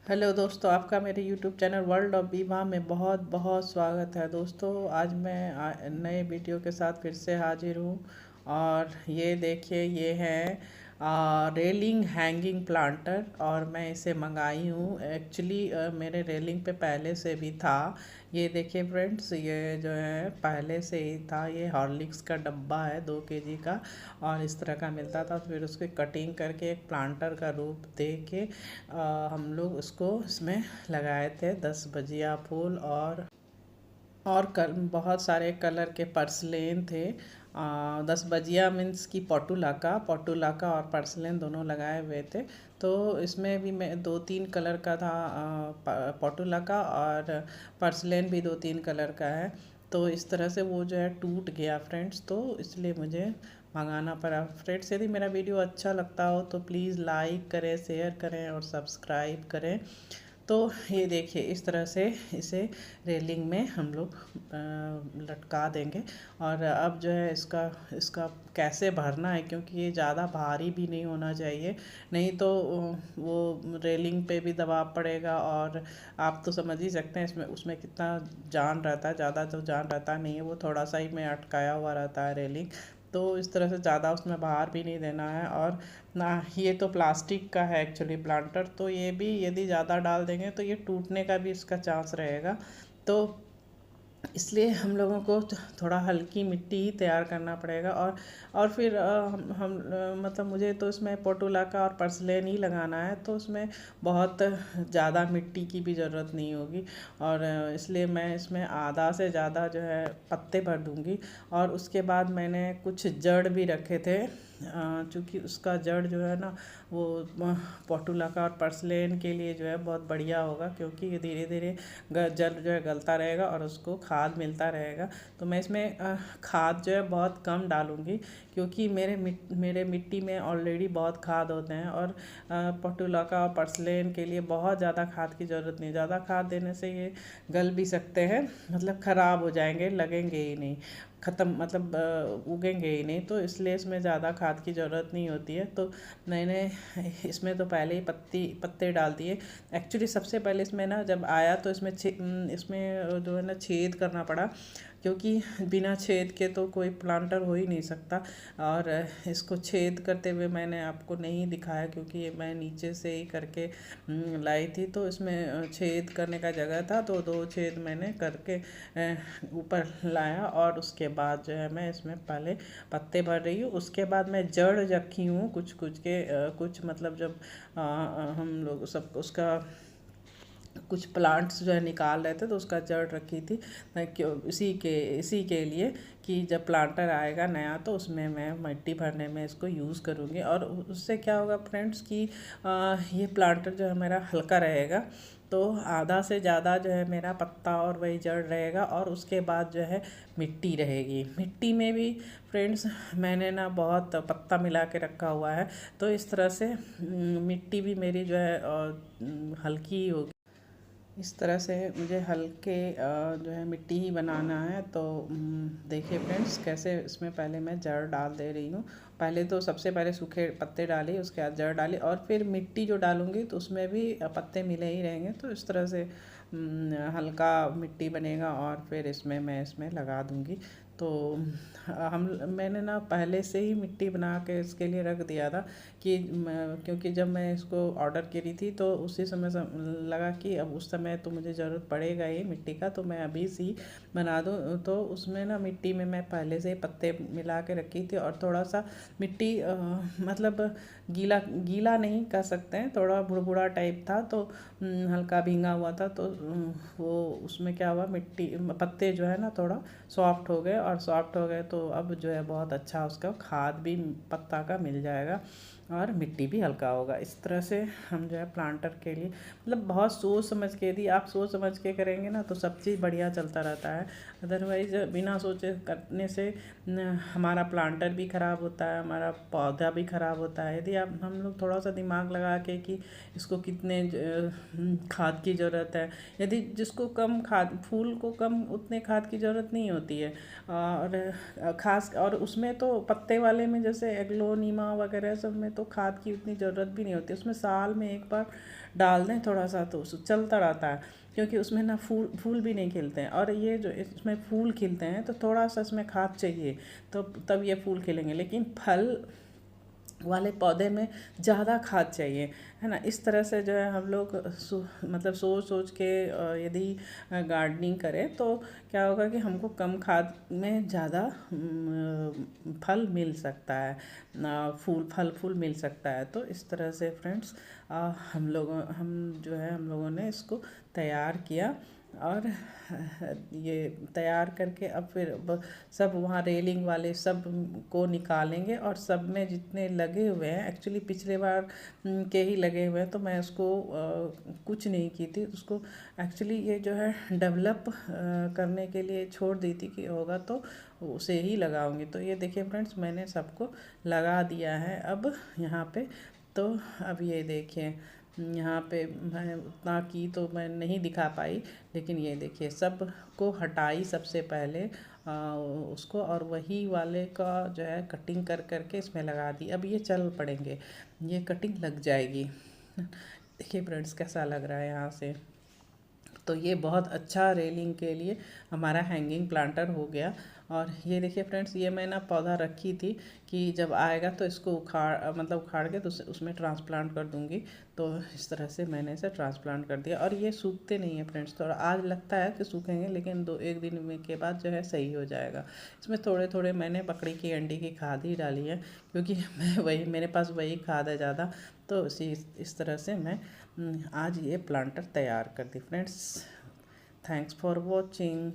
Hello दोस्तों, आपका मेरे YouTube channel world of Biba में बहुत बहुत स्वागत है। दोस्तों, आज मैं नए वीडियो के साथ फिर से हाजिर हूँ। और ये देखिए, ये है रेलिंग हैंगिंग प्लांटर और मैं इसे मंगाई हूँ। एक्चुअली मेरे रेलिंग पे पहले से भी था। ये देखिए फ्रेंड्स, ये जो है पहले से ही था। ये हॉर्लिक्स का डब्बा है 2 kg का, और इस तरह का मिलता था। फिर उसकी कटिंग करके एक प्लांटर का रूप दे के हम लोग उसको इसमें लगाए थे 10 बजिया फूल और बहुत सारे कलर के पर्सलेन थे। 10 बजिया मीन्स की पोटुलाका और पर्सलेन दोनों लगाए हुए थे। तो इसमें भी मैं 2-3 कलर का था। पोटुलाका और पर्सलेन भी 2-3 कलर का है। तो इस तरह से वो जो है टूट गया फ्रेंड्स, तो इसलिए मुझे मंगाना पड़ा। फ्रेंड्स, यदि मेरा वीडियो अच्छा लगता हो तो प्लीज़ लाइक करें, शेयर करें और सब्सक्राइब करें। तो ये देखिए, इस तरह से इसे रेलिंग में हम लोग लटका देंगे। और अब जो है इसका इसका कैसे भरना है, क्योंकि ये ज़्यादा भारी भी नहीं होना चाहिए, नहीं तो वो रेलिंग पे भी दबाव पड़ेगा। और आप तो समझ ही सकते हैं इसमें उसमें कितना जान रहता है। ज़्यादा तो जान रहता नहीं है, वो थोड़ा सा ही में अटकाया हुआ रहता है रेलिंग। तो इस तरह से ज़्यादा उसमें भार भी नहीं देना है। और ना, ये तो प्लास्टिक का है एक्चुअली प्लांटर, तो ये भी यदि ज़्यादा डाल देंगे तो ये टूटने का भी इसका चांस रहेगा। तो इसलिए हम लोगों को थोड़ा हल्की मिट्टी ही तैयार करना पड़ेगा। और फिर मतलब मुझे तो इसमें पोटुलाका और पर्सलेन ही लगाना है, तो उसमें बहुत ज़्यादा मिट्टी की भी ज़रूरत नहीं होगी। और इसलिए मैं इसमें आधा से ज़्यादा जो है पत्ते भर दूँगी। और उसके बाद मैंने कुछ जड़ भी रखे थे, चूँकि उसका जड़ जो है ना, वो पोटुलाका और पर्सलेन के लिए जो है बहुत बढ़िया होगा, क्योंकि ये धीरे धीरे जड़ जो है गलता रहेगा और उसको खाद मिलता रहेगा। तो मैं इसमें खाद जो है बहुत कम डालूँगी, क्योंकि मेरे मिट्टी में ऑलरेडी बहुत खाद होते हैं। और पोटुलाका और पर्सलेन के लिए बहुत ज़्यादा खाद की ज़रूरत नहीं। ज़्यादा खाद देने से ये गल भी सकते हैं, मतलब ख़राब हो जाएंगे, लगेंगे ही नहीं, ख़त्म, मतलब उगेंगे ही नहीं। तो इसलिए इसमें ज़्यादा खाद की ज़रूरत नहीं होती है। तो मैंने इसमें तो पहले ही पत्ते डाल दिए। एक्चुअली सबसे पहले इसमें ना, जब आया तो इसमें जो है ना छेद करना पड़ा, क्योंकि बिना छेद के तो कोई प्लांटर हो ही नहीं सकता। और इसको छेद करते हुए मैंने आपको नहीं दिखाया, क्योंकि ये मैं नीचे से ही करके लाई थी। तो इसमें छेद करने का जगह था, तो 2 छेद मैंने करके ऊपर लाया। और उसके बाद जो है मैं इसमें पहले पत्ते भर रही हूँ। उसके बाद मैं जड़ रखी हूँ कुछ कुछ के, कुछ मतलब जब हम लोग सब उसका कुछ प्लांट्स जो है निकाल रहे थे, तो उसका जड़ रखी थी मैं, क्यों इसी के लिए कि जब प्लांटर आएगा नया तो उसमें मैं मिट्टी भरने में इसको यूज़ करूँगी। और उससे क्या होगा फ्रेंड्स कि ये प्लांटर जो है मेरा हल्का रहेगा। तो आधा से ज़्यादा जो है मेरा पत्ता और वही जड़ रहेगा। और उसके बाद जो है मिट्टी रहेगी। मिट्टी में भी फ्रेंड्स मैंने ना बहुत पत्ता मिला के रखा हुआ है, तो इस तरह से मिट्टी भी मेरी जो है हल्की होगी। इस तरह से मुझे हल्के जो है मिट्टी ही बनाना है। तो देखिए फ्रेंड्स, कैसे इसमें पहले मैं जड़ डाल दे रही हूँ। पहले तो सबसे पहले सूखे पत्ते डाले, उसके बाद जड़ डाली, और फिर मिट्टी जो डालूँगी तो उसमें भी पत्ते मिले ही रहेंगे। तो इस तरह से हल्का मिट्टी बनेगा, और फिर इसमें लगा दूँगी। तो मैंने ना पहले से ही मिट्टी बना के इसके लिए रख दिया था, कि क्योंकि जब मैं इसको ऑर्डर करी थी तो उसी समय लगा कि अब उस समय तो मुझे ज़रूरत पड़ेगा ये मिट्टी का, तो मैं अभी से ही बना दूँ। तो उसमें ना मिट्टी में मैं पहले से ही पत्ते मिला के रखी थी। और थोड़ा सा मिट्टी मतलब गीला गीला नहीं कह सकते हैं, थोड़ा भुड़भुड़ा टाइप था, तो हल्का भींगा हुआ था। तो वो उसमें क्या हुआ, मिट्टी पत्ते जो है ना थोड़ा सॉफ्ट हो गए। और सॉफ्ट हो गए तो अब जो है बहुत अच्छा उसका खाद भी पत्ता का मिल जाएगा, और मिट्टी भी हल्का होगा। इस तरह से हम जो है प्लांटर के लिए, मतलब बहुत सोच समझ के, यदि आप सोच समझ के करेंगे ना तो सब चीज़ बढ़िया चलता रहता है। अदरवाइज़ बिना सोचे करने से हमारा प्लांटर भी ख़राब होता है, हमारा पौधा भी ख़राब होता है। यदि आप हम लोग थोड़ा सा दिमाग लगा के कि इसको कितने खाद की ज़रूरत है, यदि जिसको कम खाद, फूल को कम उतने खाद की ज़रूरत नहीं होती है। और खास और उसमें तो पत्ते वाले में जैसे एग्लोनीमा वगैरह सब में तो खाद की उतनी ज़रूरत भी नहीं होती। उसमें साल में एक बार डाल दें थोड़ा सा तो चलता रहता है, क्योंकि उसमें ना फूल फूल भी नहीं खिलते हैं। और ये जो इसमें फूल खिलते हैं तो थोड़ा सा इसमें खाद चाहिए, तो तब ये फूल खिलेंगे। लेकिन फल वाले पौधे में ज़्यादा खाद चाहिए, है ना। इस तरह से जो है हम लोग मतलब सोच सोच के यदि गार्डनिंग करें तो क्या होगा कि हमको कम खाद में ज़्यादा फल मिल सकता है, फल फूल मिल सकता है। तो इस तरह से फ्रेंड्स हम लोगों ने इसको तैयार किया। और ये तैयार करके अब फिर सब वहाँ रेलिंग वाले सब को निकालेंगे, और सब में जितने लगे हुए हैं, एक्चुअली पिछले बार के ही लगे हुए हैं, तो मैं उसको कुछ नहीं की थी उसको। एक्चुअली ये जो है डेवलप करने के लिए छोड़ दी थी कि होगा तो उसे ही लगाऊंगी। तो ये देखिए फ्रेंड्स, मैंने सबको लगा दिया है अब यहाँ पे। तो अब ये देखिए यहाँ पे मैंने उतना की तो मैं नहीं दिखा पाई, लेकिन ये देखिए सब को हटाई सबसे पहले उसको, और वही वाले का जो है कटिंग कर करके इसमें लगा दी। अब ये चल पड़ेंगे, ये कटिंग लग जाएगी। देखिए फ्रेंड्स कैसा लग रहा है यहाँ से। तो ये बहुत अच्छा रेलिंग के लिए हमारा हैंगिंग प्लांटर हो गया। और ये देखिए फ्रेंड्स, ये मैं ना पौधा रखी थी कि जब आएगा तो इसको उखाड़ के तो उसमें ट्रांसप्लांट कर दूंगी। तो इस तरह से मैंने इसे ट्रांसप्लांट कर दिया। और ये सूखते नहीं है फ्रेंड्स, थोड़ा आज लगता है कि सूखेंगे, लेकिन 1 दिन में के बाद जो है सही हो जाएगा। इसमें थोड़े थोड़े मैंने बकरी की अंडी की खाद ही डाली है, क्योंकि मेरे पास वही खाद है ज़्यादा। तो इस तरह से मैं आज ये प्लांटर तैयार कर दी फ्रेंड्स। Thanks for watching.